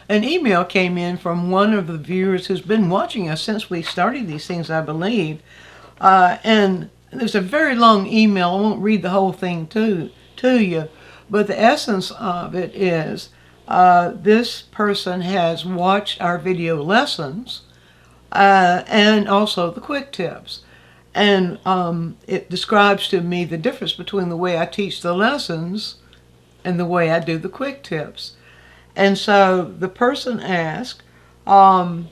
an email came in from one of the viewers who's been watching us since we started these things, I believe. And there's a very long email. I won't read the whole thing to you, but the essence of it is this person has watched our video lessons and also the quick tips. And it describes to me the difference between the way I teach the lessons and the way I do the quick tips. And so the person asked, I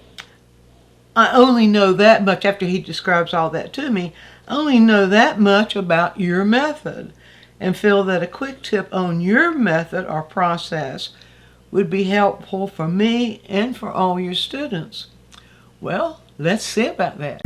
only know that much, after he describes all that to me, I only know that much about your method and feel that a quick tip on your method or process would be helpful for me and for all your students. Well, let's see about that.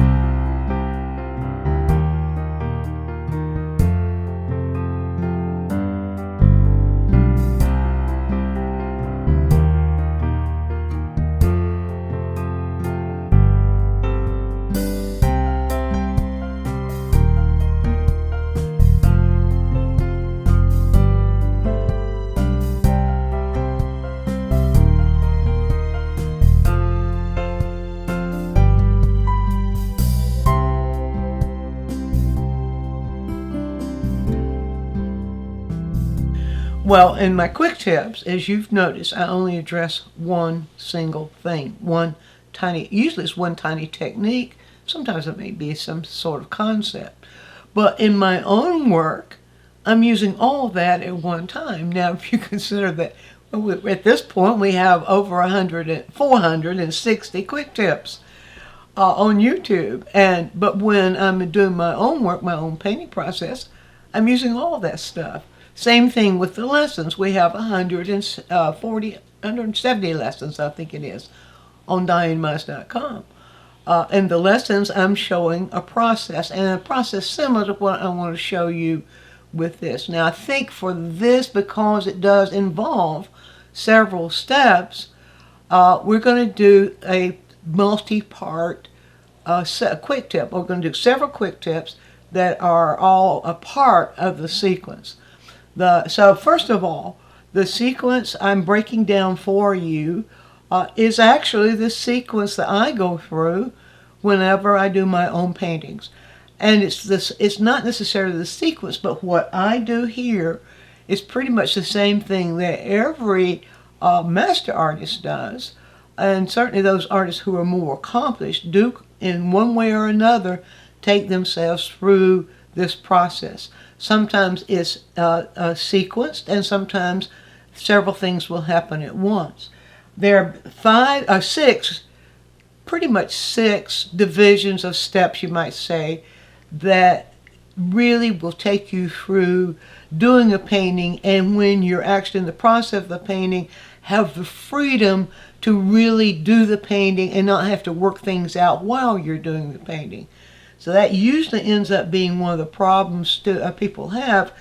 Well, in my quick tips, as you've noticed, I only address one single thing, usually it's one tiny technique. Sometimes it may be some sort of concept. But in my own work, I'm using all of that at one time. Now, if you consider that at this point we have over 460 quick tips on YouTube. But when I'm doing my own work, my own painting process, I'm using all that stuff. Same thing with the lessons. We have 170 lessons, I think it is, on DianneMize.com. In the lessons, I'm showing a process, and a process similar to what I want to show you with this. Now, I think for this, because it does involve several steps, we're going to do a multi-part quick tip. We're going to do several quick tips that are all a part of the sequence. So first of all, the sequence I'm breaking down for you is actually the sequence that I go through whenever I do my own paintings. And it's not necessarily the sequence, but what I do here is pretty much the same thing that every master artist does. And certainly those artists who are more accomplished do, in one way or another, take themselves through this process. Sometimes it's sequenced, and sometimes several things will happen at once. There are pretty much six divisions of steps, you might say, that really will take you through doing a painting, and when you're actually in the process of the painting, have the freedom to really do the painting and not have to work things out while you're doing the painting. So that usually ends up being one of the problems people have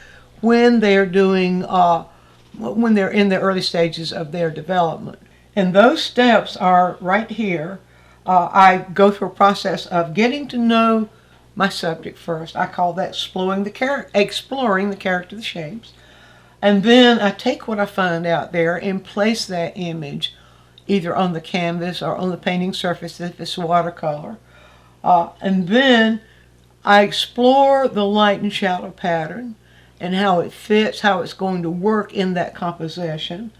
when they're when they're in the early stages of their development. And those steps are right here. I go through a process of getting to know my subject first. I call that exploring the character, the shapes. And then I take what I find out there and place that image either on the canvas or on the painting surface if it's watercolor. And then I explore the light and shadow pattern and how it fits, how it's going to work in that composition.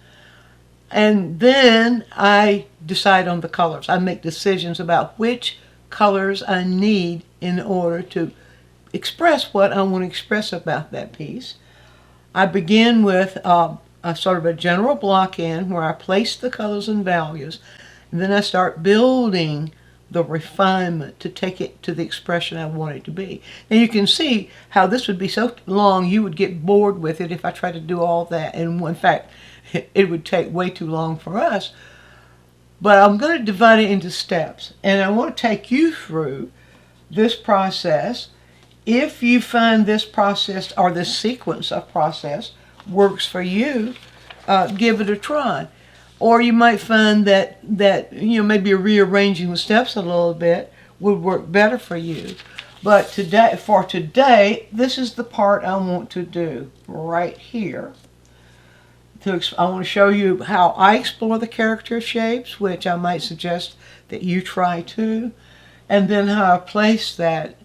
And then I decide on the colors. I make decisions about which colors I need in order to express what I want to express about that piece. I begin with a sort of a general block in where I place the colors and values, and then I start building the refinement to take it to the expression I want it to be. And you can see how this would be so long you would get bored with it if I tried to do all that. And in fact, it would take way too long for us. But I'm going to divide it into steps, and I want to take you through this process. If you find this process or this sequence of process works for you, give it a try. Or you might find that maybe rearranging the steps a little bit would work better for you. But for today, this is the part I want to do right here. I want to show you how I explore the character shapes, which I might suggest that you try too, and then how I place that,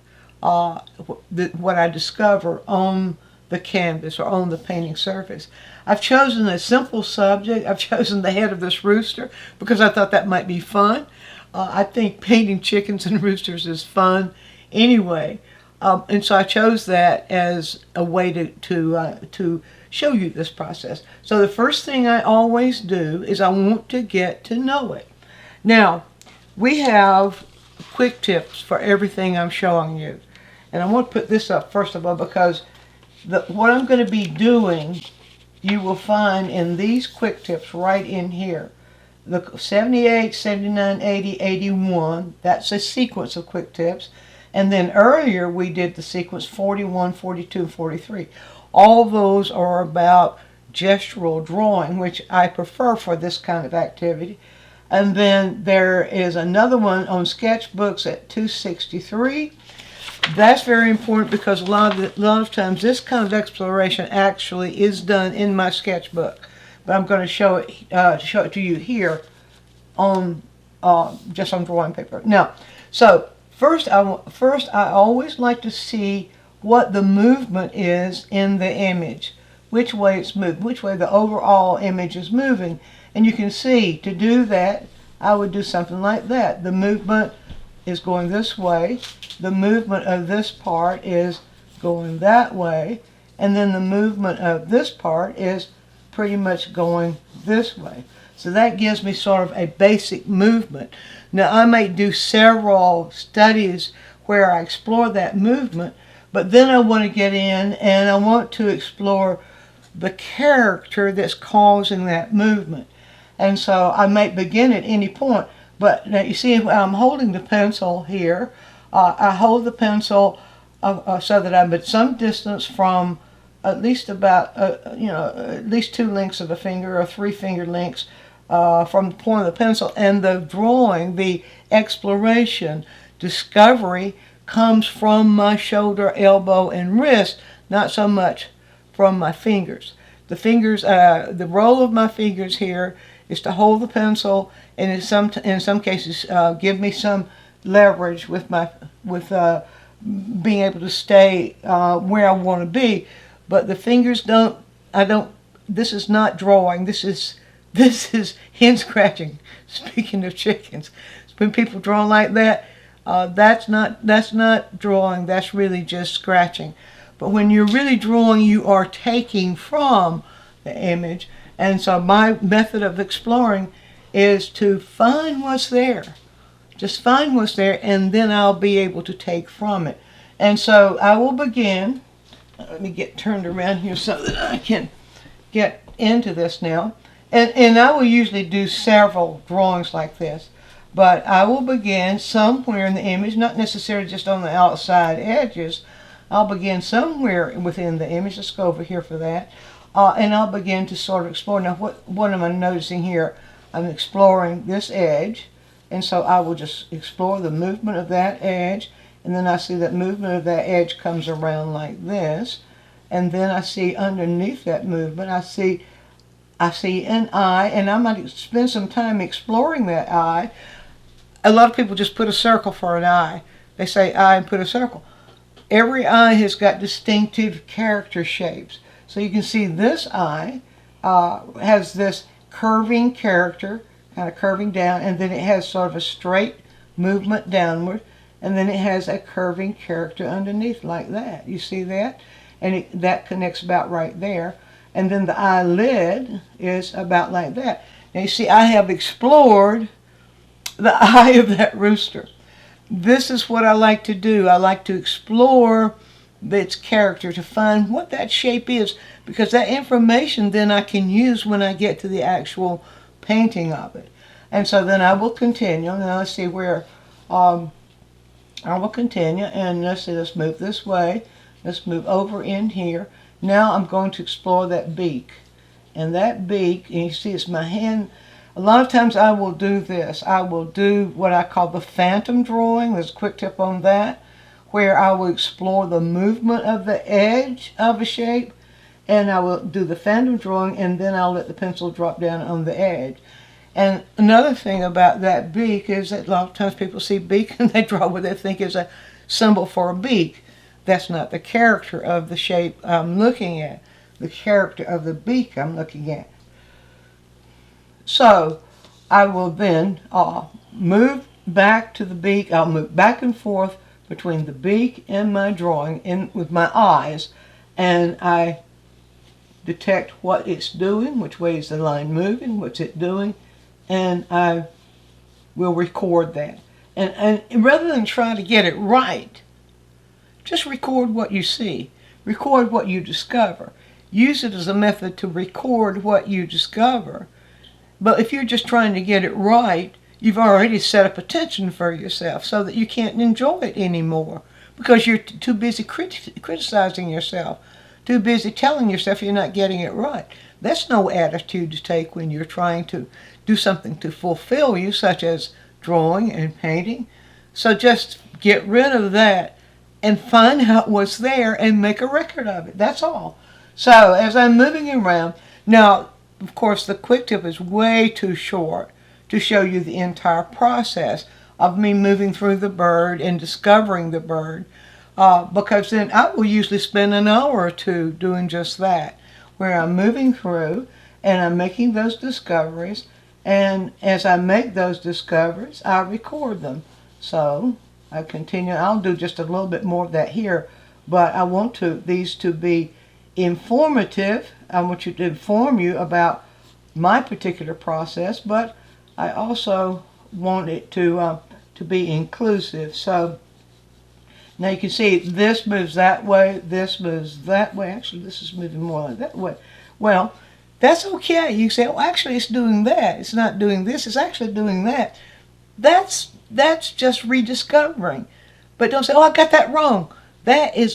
what I discover on the canvas or on the painting surface. I've chosen a simple subject. I've chosen the head of this rooster because I thought that might be fun. I think painting chickens and roosters is fun anyway. And so I chose that as a way to show you this process. So the first thing I always do is I want to get to know it. Now, we have quick tips for everything I'm showing you. And I want to put this up first of all because what I'm going to be doing, you will find in these quick tips right in here. The 78, 79, 80, 81, that's a sequence of quick tips. And then earlier we did the sequence 41, 42, and 43. All those are about gestural drawing, which I prefer for this kind of activity. And then there is another one on sketchbooks at 263. That's very important because a lot of times this kind of exploration actually is done in my sketchbook. But I'm going to show it to you here on just on drawing paper. Now, so first I always like to see what the movement is in the image, which way it's moved, which way the overall image is moving. And you can see, to do that, I would do something like that. The movement is going this way. The movement of this part is going that way. And then the movement of this part is pretty much going this way. So that gives me sort of a basic movement. Now, I may do several studies where I explore that movement, but then I want to get in and I want to explore the character that's causing that movement. And so I might begin at any point. But now you see I'm holding the pencil here. I hold the pencil so that I'm at some distance from at least about, at least 2 lengths of the finger or 3 finger lengths from the point of the pencil. And the drawing, the exploration, discovery comes from my shoulder, elbow, and wrist, not so much from my fingers. The fingers, the role of my fingers here is to hold the pencil and in some cases give me some leverage with being able to stay where I want to be. But the fingers this is not drawing, this is hen scratching. Speaking of chickens, when people draw like that, that's not drawing, that's really just scratching. But when you're really drawing, you are taking from the image. And so my method of exploring is to find what's there. Just find what's there, and then I'll be able to take from it. And so I will begin. Let me get turned around here so that I can get into this now. And I will usually do several drawings like this. But I will begin somewhere in the image, not necessarily just on the outside edges. I'll begin somewhere within the image. Let's go over here for that. And I'll begin to sort of explore. Now, what am I noticing here? I'm exploring this edge. And so I will just explore the movement of that edge. And then I see that movement of that edge comes around like this. And then I see underneath that movement, I see an eye. And I might spend some time exploring that eye. A lot of people just put a circle for an eye. They say eye and put a circle. Every eye has got distinctive character shapes. So you can see this eye has this curving character, kind of curving down, and then it has sort of a straight movement downward, and then it has a curving character underneath like that. You see that? And that connects about right there. And then the eyelid is about like that. Now you see I have explored the eye of that rooster. This is what I like to do. I like to explore its character to find what that shape is, because that information then I can use when I get to the actual painting of it. And so then I will continue. Now let's see where I will continue, and let's move this way. Let's move over in here. Now I'm going to explore that beak. And that beak, and you see it's my hand. A lot of times I will do this. I will do what I call the phantom drawing. There's a quick tip on that, where I will explore the movement of the edge of a shape, and I will do the phantom drawing, and then I'll let the pencil drop down on the edge. And another thing about that beak is that a lot of times people see beak and they draw what they think is a symbol for a beak. That's not the character of the shape I'm looking at. The character of the beak I'm looking at. So I will then move back to the beak. I'll move back and forth between the beak and my drawing with my eyes, and I detect what it's doing, which way is the line moving, what's it doing, and I will record that. And rather than try to get it right, just record what you see. Record what you discover. Use it as a method to record what you discover. But if you're just trying to get it right, you've already set up a tension for yourself so that you can't enjoy it anymore because you're too busy criticizing yourself, too busy telling yourself you're not getting it right. That's no attitude to take when you're trying to do something to fulfill you, such as drawing and painting. So just get rid of that and find out what's there and make a record of it. That's all. So as I'm moving around, now, of course, the quick tip is way too short to show you the entire process of me moving through the bird and discovering the bird, because then I will usually spend an hour or two doing just that, where I'm moving through and I'm making those discoveries, and as I make those discoveries, I record them. So I continue. I'll do just a little bit more of that here, but I want these to be informative. I want to inform you about my particular process, but I also want it to be inclusive. So now you can see this moves that way, this moves that way. Actually, this is moving more like that way. Well, that's okay. You say, oh, actually, it's doing that. It's not doing this. It's actually doing that. That's just rediscovering. But don't say, oh, I got that wrong. That's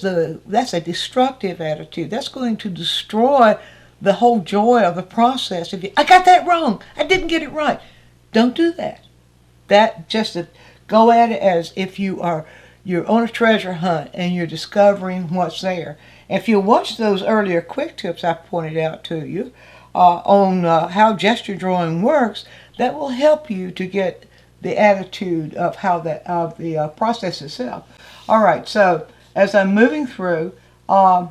a destructive attitude. That's going to destroy the whole joy of the process. If I got that wrong, I didn't get it right. Don't do that. Go at it as if you're on a treasure hunt and you're discovering what's there. If you watch those earlier quick tips I pointed out to you on how gesture drawing works, that will help you to get the attitude of the process itself. All right, so as I'm moving through, okay,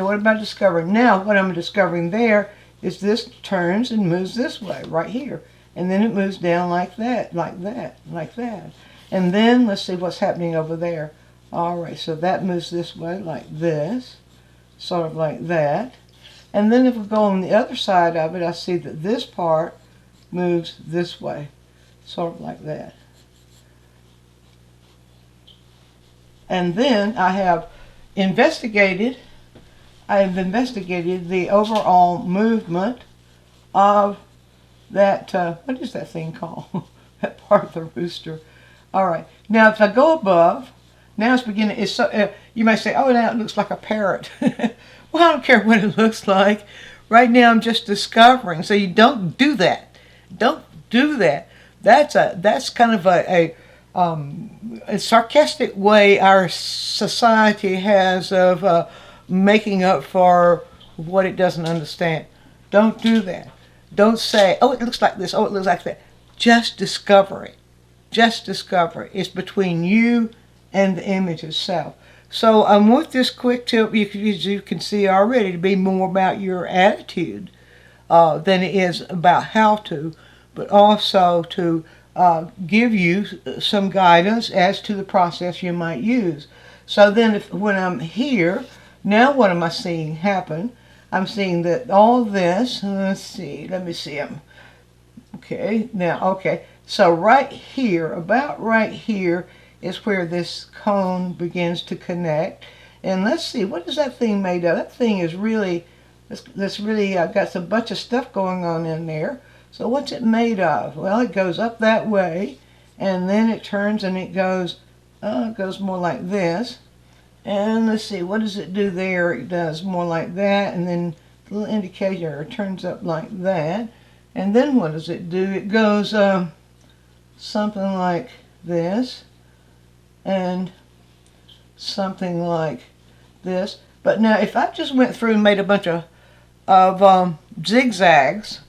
what about discovering? Now, what I'm discovering there is this turns and moves this way, right here. And then it moves down like that, like that, like that. And then, let's see what's happening over there. All right, so that moves this way, like this, sort of like that. And then if we go on the other side of it, I see that this part moves this way, sort of like that. And then I have investigated the overall movement of that, what is that thing called? That part of the rooster. All right. Now, if I go above, now it's beginning, you may say, oh, now it looks like a parrot. Well, I don't care what it looks like. Right now, I'm just discovering. So you don't do that. Don't do that. That's kind of a sarcastic way our society has of making up for what it doesn't understand. Don't do that. Don't say, oh, it looks like this, oh, it looks like that. Just discover it. Just discover it. It's between you and the image itself. So I want this quick tip, as you can see already, to be more about your attitude than it is about how to, but also to give you some guidance as to the process you might use. So then when I'm here, now what am I seeing happen? I'm seeing that all this, let me see, okay, now, okay, so right here, about right here is where this cone begins to connect. And let's see, what is that thing made of? That thing is really, that's really got a bunch of stuff going on in there. So what's it made of? Well, it goes up that way, and then it turns and it goes more like this. And let's see, what does it do there? It does more like that, and then the little indicator turns up like that. And then what does it do? It goes something like this, and something like this. But now if I just went through and made a bunch of zigzags,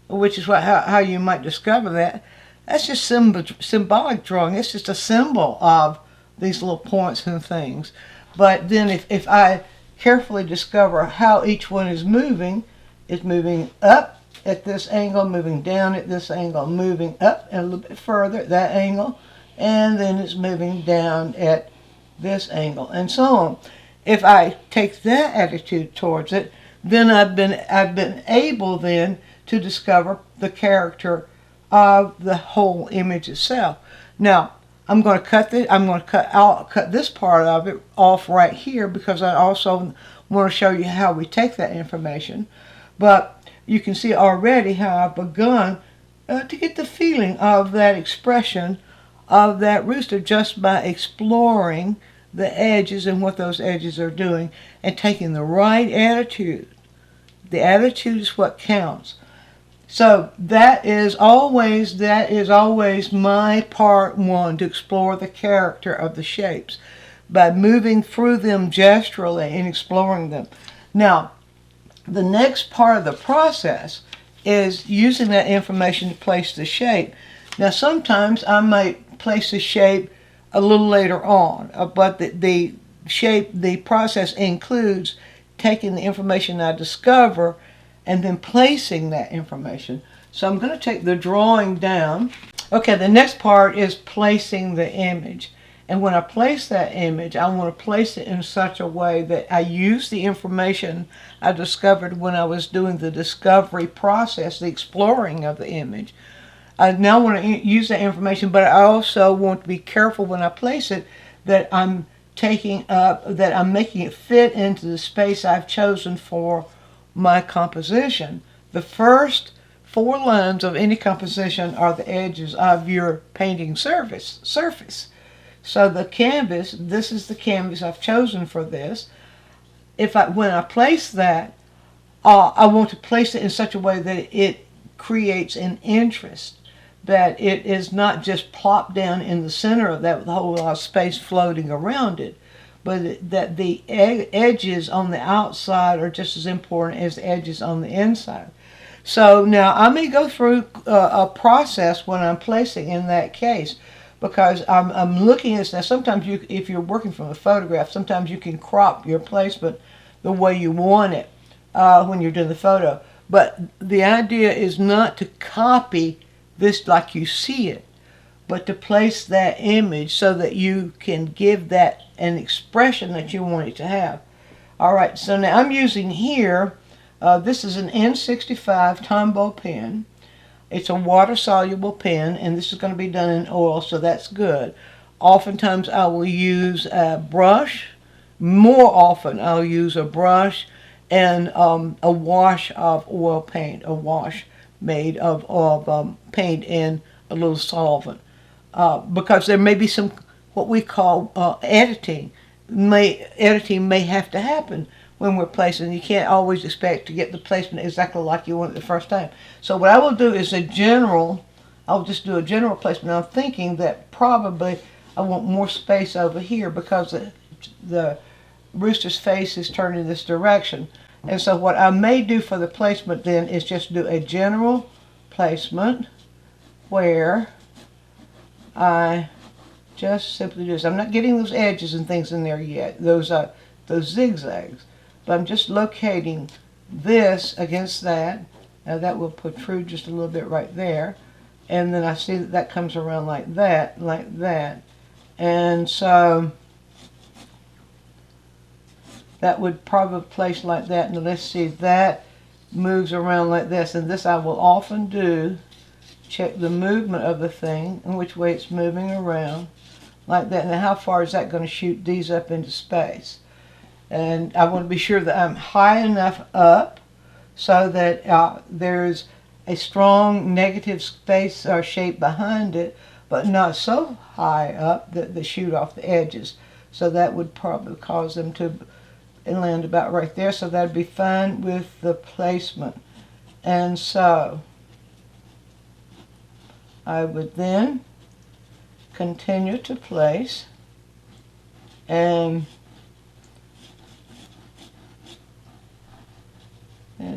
which is how you might discover that, that's just symbolic drawing. It's just a symbol of these little points and things. But then if I carefully discover how each one is moving, it's moving up at this angle, moving down at this angle, moving up and a little bit further at that angle, and then it's moving down at this angle, and so on. If I take that attitude towards it, then I've been able then to discover the character of the whole image itself. Now I'm going to cut this. I'll cut this part of it off right here because I also want to show you how we take that information. But you can see already how I've begun to get the feeling of that expression of that rooster just by exploring the edges and what those edges are doing and taking the right attitude. The attitude is what counts. So that is always my part one, to explore the character of the shapes by moving through them gesturally and exploring them. Now, the next part of the process is using that information to place the shape. Now, sometimes I might place the shape a little later on, but the process includes taking the information I discover and then placing that information. So I'm going to take the drawing down. Okay, the next part is placing the image. And when I place that image, I want to place it in such a way that I use the information I discovered when I was doing the discovery process, the exploring of the image. I now want to use that information, but I also want to be careful when I place it that I'm making it fit into the space I've chosen for my composition. The first 4 lines of any composition are the edges of your painting surface. So the canvas, this is the canvas I've chosen for this. When I place that, I want to place it in such a way that it creates an interest, that it is not just plopped down in the center of that with a whole lot of space floating around it, but that the edges on the outside are just as important as the edges on the inside. So now I may go through a process when I'm placing in that case, because I'm looking at this. Now sometimes if you're working from a photograph, sometimes you can crop your placement the way you want it when you're doing the photo. But the idea is not to copy this like you see it, but to place that image so that you can give that an expression that you want it to have. All right, so now I'm using here, this is an N65 Tombow pen. It's a water-soluble pen, and this is going to be done in oil, so that's good. Oftentimes I will use a brush. More often I'll use a brush and a wash of oil paint, a wash made of paint in a little solvent. Because there may be some what we call editing. Editing may have to happen when we're placing. You can't always expect to get the placement exactly like you want it the first time. So what I will do is I'll just do a general placement. I'm thinking that probably I want more space over here because the rooster's face is turned in this direction. And so what I may do for the placement then is just do a general placement where I just simply do this. I'm not getting those edges and things in there yet, those zigzags, but I'm just locating this against that. Now that will protrude just a little bit right there, and then I see that comes around like that, and so that would probably place like that. And let's see, that moves around like this, and this I will often do. Check the movement of the thing and which way it's moving around like that. Now how far is that going to shoot these up into space? And I want to be sure that I'm high enough up so that there's a strong negative space or shape behind it, but not so high up that they shoot off the edges. So that would probably cause them to land about right there. So that'd be fine with the placement. And so I would then continue to place, and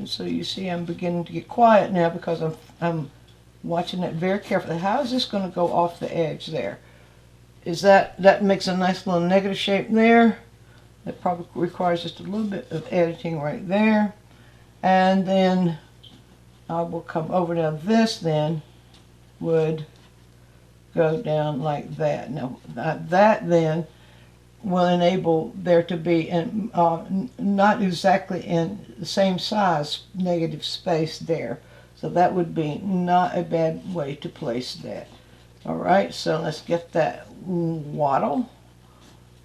And so you see I'm beginning to get quiet now because I'm watching it very carefully. How is this going to go off the edge there? Is that makes a nice little negative shape there. That probably requires just a little bit of editing right there. And then I will come over. Now this then would go down like that. Now that then will enable there to be not exactly in the same size negative space there. So that would be not a bad way to place that. All right, so let's get that wattle.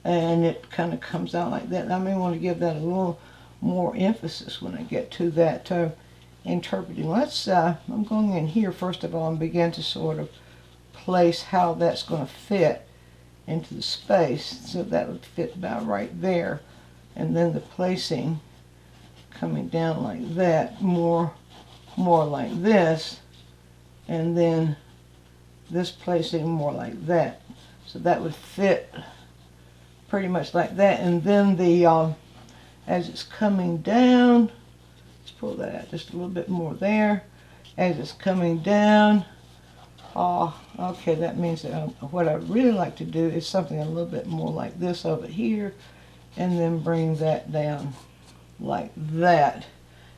And it kind of comes out like that. I may want to give that a little more emphasis when I get to that interpreting. I'm going in here first of all and begin to sort of place how that's going to fit into the space. So that would fit about right there. And then the placing coming down like that, more like this. And then this placing more like that. So that would fit pretty much like that. And then the as it's coming down, let's pull that out just a little bit more there. As it's coming down, okay, that means that what I really like to do is something a little bit more like this over here, and then bring that down like that.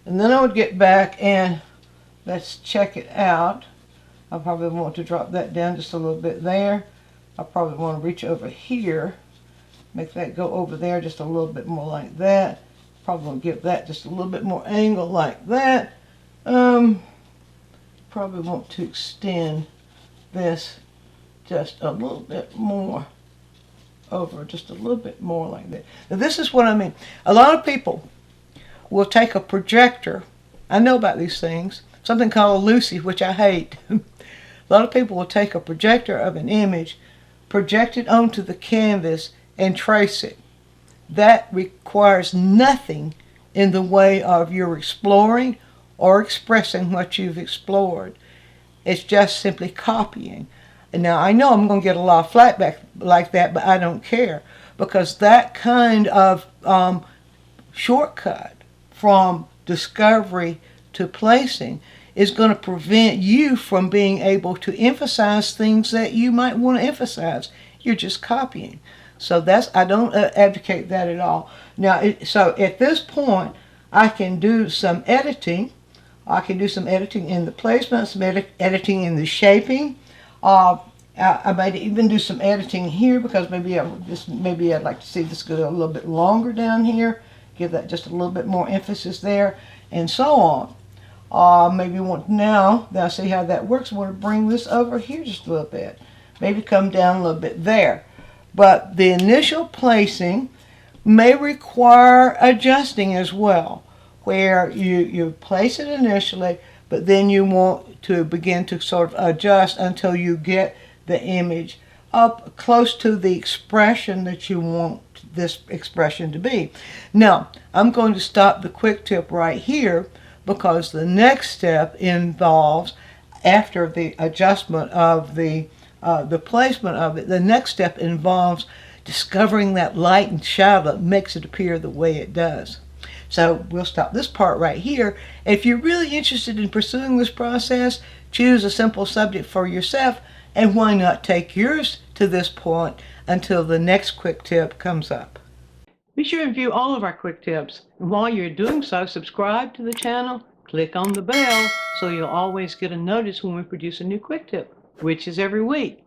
And then I would get back and let's check it out. I probably want to drop that down just a little bit there. I probably want to reach over here, make that go over there just a little bit more like that. Probably want to give that just a little bit more angle like that. Probably want to extend this just a little bit more over, just a little bit more like that. Now this is what I mean. A lot of people will take a projector. I know about these things. Something called Lucy, which I hate. A lot of people will take a projector of an image, project it onto the canvas, and trace it. That requires nothing in the way of your exploring or expressing what you've explored. It's just simply copying. And now I know I'm going to get a lot of flack back like that, but I don't care, because that kind of shortcut from discovery to placing is going to prevent you from being able to emphasize things that you might want to emphasize. You're just copying. So I don't advocate that at all. Now, so at this point, I can do some editing. I can do some editing in the placement, some editing in the shaping. I might even do some editing here, because maybe I'd like to see this go a little bit longer down here. Give that just a little bit more emphasis there, and so on. Maybe now that I see how that works, I want to bring this over here just a little bit. Maybe come down a little bit there. But the initial placing may require adjusting as well, where you place it initially, but then you want to begin to sort of adjust until you get the image up close to the expression that you want this expression to be. Now, I'm going to stop the quick tip right here, because the next step involves, after the adjustment of the placement of it, the next step involves discovering that light and shadow that makes it appear the way it does. So we'll stop this part right here. If you're really interested in pursuing this process, choose a simple subject for yourself, and why not take yours to this point until the next quick tip comes up. Be sure and view all of our quick tips. And while you're doing so, subscribe to the channel, click on the bell, so you'll always get a notice when we produce a new quick tip, which is every week.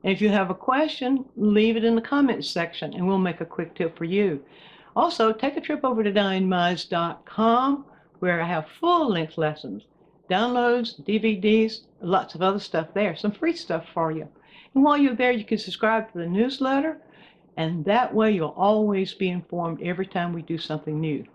And if you have a question, leave it in the comments section and we'll make a quick tip for you. Also, take a trip over to DianneMize.com, where I have full-length lessons, downloads, DVDs, lots of other stuff there, some free stuff for you. And while you're there, you can subscribe to the newsletter, and that way you'll always be informed every time we do something new.